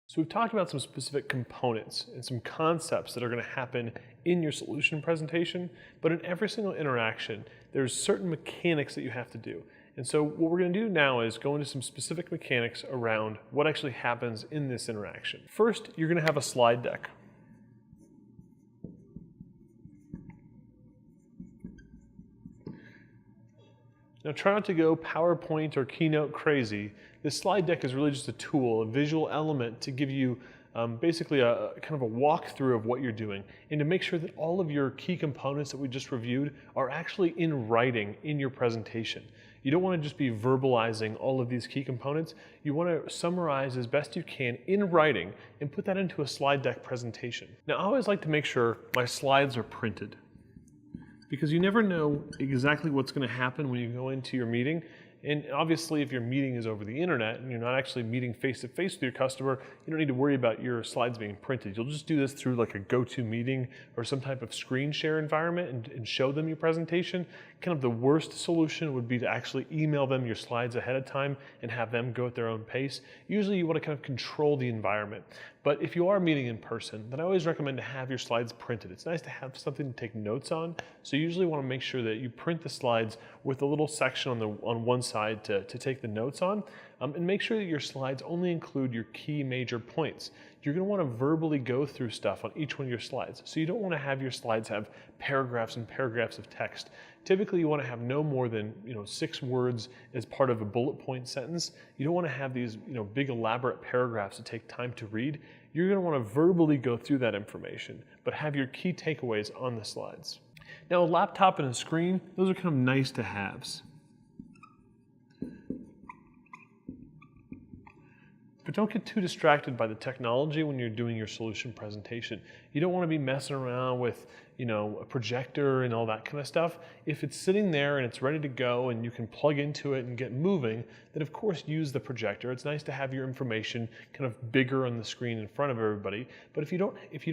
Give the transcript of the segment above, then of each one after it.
So we've talked about some specific components and some concepts that are going to happen in your solution presentation, but in every single interaction, there's certain mechanics that you have to do. And so what we're going to do now is go into some specific mechanics around what actually happens in this interaction. First, you're going to have a slide deck. Now try not to go PowerPoint or Keynote crazy. This slide deck is really just a tool, a visual element to give you basically a kind of a walkthrough of what you're doing and to make sure that all of your key components that we just reviewed are actually in writing in your presentation. You don't want to just be verbalizing all of these key components. You want to summarize as best you can in writing and put that into a slide deck presentation. Now I always like to make sure my slides are printed, because you never know exactly what's going to happen when you go into your meeting. And obviously, if your meeting is over the internet and you're not actually meeting face-to-face with your customer, you don't need to worry about your slides being printed. You'll just do this through like a GoToMeeting or some type of screen share environment and show them your presentation. Kind of the worst solution would be to actually email them your slides ahead of time and have them go at their own pace. Usually you want to kind of control the environment. But if you are meeting in person, then I always recommend to have your slides printed. It's nice to have something to take notes on. So you usually want to make sure that you print the slides with a little section on one side to take the notes on. And make sure that your slides only include your key major points. You're going to want to verbally go through stuff on each one of your slides. So you don't want to have your slides have paragraphs and paragraphs of text. Typically you want to have no more than 6 words as part of a bullet point sentence. You don't want to have these big elaborate paragraphs that take time to read. You're going to want to verbally go through that information, but have your key takeaways on the slides. Now a laptop and a screen, those are kind of nice to haves. But don't get too distracted by the technology when you're doing your solution presentation. You don't want to be messing around with a projector and all that kind of stuff. If it's sitting there and it's ready to go and you can plug into it and get moving, then of course use the projector. It's nice to have your information kind of bigger on the screen in front of everybody. But if you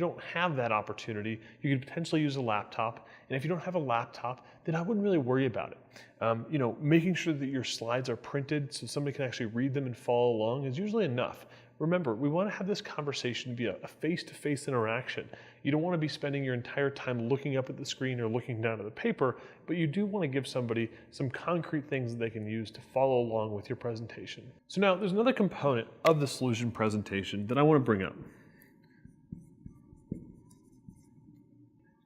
don't have that opportunity, you could potentially use a laptop. And if you don't have a laptop, then I wouldn't really worry about it. Making sure that your slides are printed so somebody can actually read them and follow along is usually enough. Remember, we want to have this conversation be a face-to-face interaction. You don't want to be spending your entire time looking up at the screen or looking down at the paper, but you do want to give somebody some concrete things that they can use to follow along with your presentation. So now there's another component of the solution presentation that I want to bring up.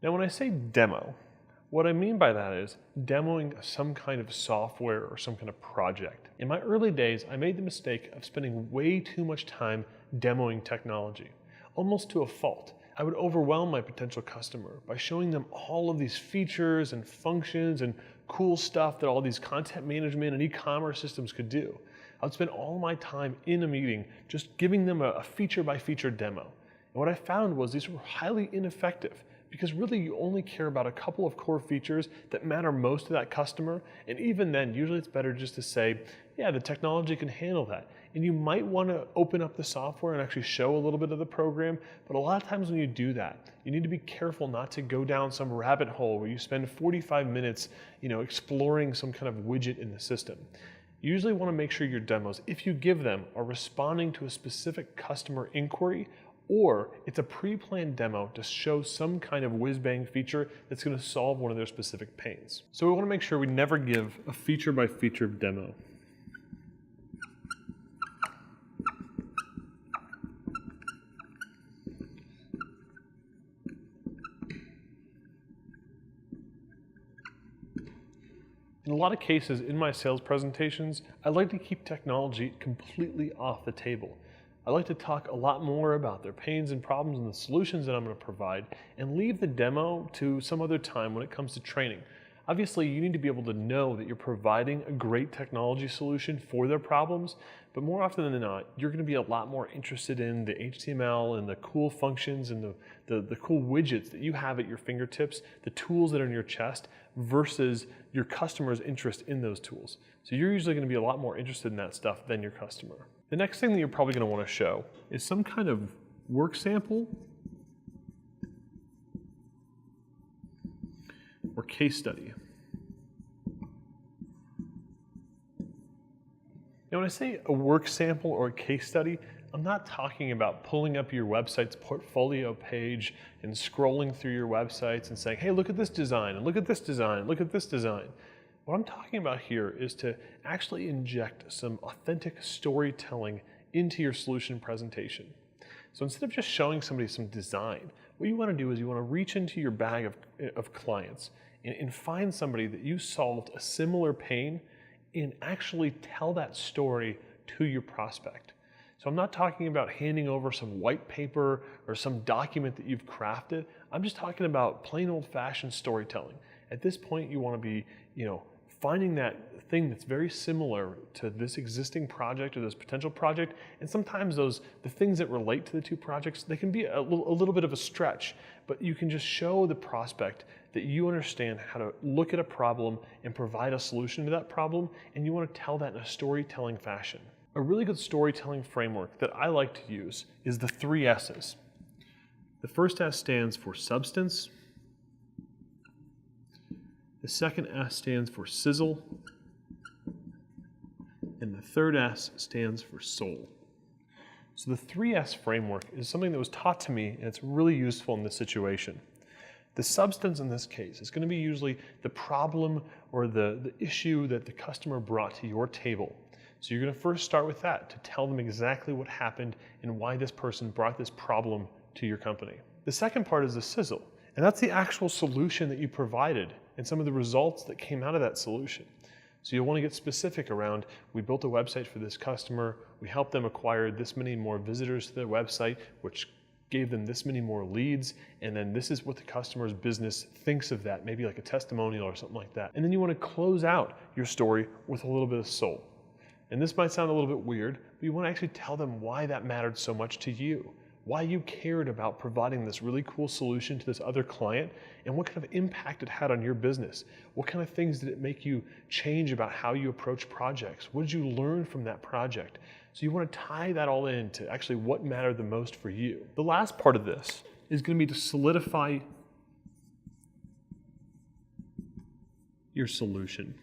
Now when I say demo, what I mean by that is demoing some kind of software or some kind of project. In my early days, I made the mistake of spending way too much time demoing technology, almost to a fault. I would overwhelm my potential customer by showing them all of these features and functions and cool stuff that all these content management and e-commerce systems could do. I would spend all my time in a meeting just giving them a feature-by-feature demo. And what I found was these were highly ineffective, because really you only care about a couple of core features that matter most to that customer. And even then, usually it's better just to say, yeah, the technology can handle that. And you might want to open up the software and actually show a little bit of the program. But a lot of times when you do that, you need to be careful not to go down some rabbit hole where you spend 45 minutes exploring some kind of widget in the system. You usually want to make sure your demos, if you give them, are responding to a specific customer inquiry, or it's a pre-planned demo to show some kind of whiz-bang feature that's going to solve one of their specific pains. So we want to make sure we never give a feature-by-feature demo. In a lot of cases in my sales presentations, I like to keep technology completely off the table. I like to talk a lot more about their pains and problems and the solutions that I'm going to provide, and leave the demo to some other time when it comes to training. Obviously, you need to be able to know that you're providing a great technology solution for their problems, but more often than not, you're going to be a lot more interested in the HTML and the cool functions and the cool widgets that you have at your fingertips, the tools that are in your chest, versus your customer's interest in those tools. So you're usually going to be a lot more interested in that stuff than your customer. The next thing that you're probably going to want to show is some kind of work sample or case study. Now when I say a work sample or a case study, I'm not talking about pulling up your website's portfolio page and scrolling through your websites and saying, hey, look at this design, and look at this design, look at this design. What I'm talking about here is to actually inject some authentic storytelling into your solution presentation. So instead of just showing somebody some design, what you want to do is you want to reach into your bag of clients and find somebody that you solved a similar pain and actually tell that story to your prospect. So I'm not talking about handing over some white paper or some document that you've crafted. I'm just talking about plain old-fashioned storytelling. At this point, you want to be, finding that thing that's very similar to this existing project or this potential project. And sometimes the things that relate to the two projects, they can be a little bit of a stretch, but you can just show the prospect that you understand how to look at a problem and provide a solution to that problem, and you want to tell that in a storytelling fashion. A really good storytelling framework that I like to use is the 3 S's. The first S stands for substance. The second S stands for sizzle. And the third S stands for soul. So the 3S framework is something that was taught to me, and it's really useful in this situation. The substance in this case is going to be usually the problem or the issue that the customer brought to your table. So you're going to first start with that to tell them exactly what happened and why this person brought this problem to your company. The second part is the sizzle, and that's the actual solution that you provided and some of the results that came out of that solution. So you'll want to get specific around, we built a website for this customer, we helped them acquire this many more visitors to their website, which gave them this many more leads, and then this is what the customer's business thinks of that, maybe like a testimonial or something like that. And then you want to close out your story with a little bit of soul. And this might sound a little bit weird, but you want to actually tell them why that mattered so much to you, why you cared about providing this really cool solution to this other client, and what kind of impact it had on your business. What kind of things did it make you change about how you approach projects? What did you learn from that project? So you want to tie that all in to actually what mattered the most for you. The last part of this is going to be to solidify your solution.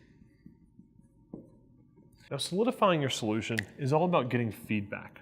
Now, solidifying your solution is all about getting feedback.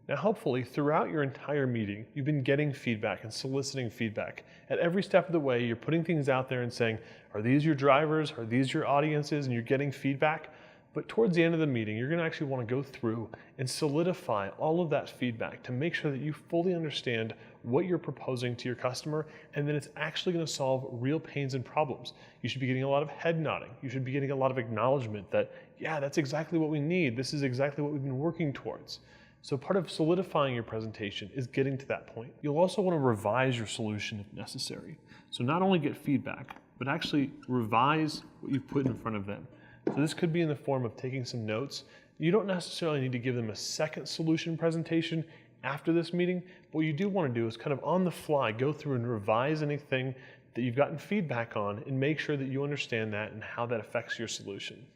Now, hopefully, throughout your entire meeting, you've been getting feedback and soliciting feedback. At every step of the way, you're putting things out there and saying, are these your drivers? Are these your audiences? And you're getting feedback. But towards the end of the meeting, you're going to actually want to go through and solidify all of that feedback to make sure that you fully understand what you're proposing to your customer, and then it's actually going to solve real pains and problems. You should be getting a lot of head nodding. You should be getting a lot of acknowledgement that, yeah, that's exactly what we need. This is exactly what we've been working towards. So part of solidifying your presentation is getting to that point. You'll also want to revise your solution if necessary. So not only get feedback, but actually revise what you've put in front of them. So this could be in the form of taking some notes. You don't necessarily need to give them a second solution presentation after this meeting. But what you do want to do is kind of on the fly, go through and revise anything that you've gotten feedback on and make sure that you understand that and how that affects your solution.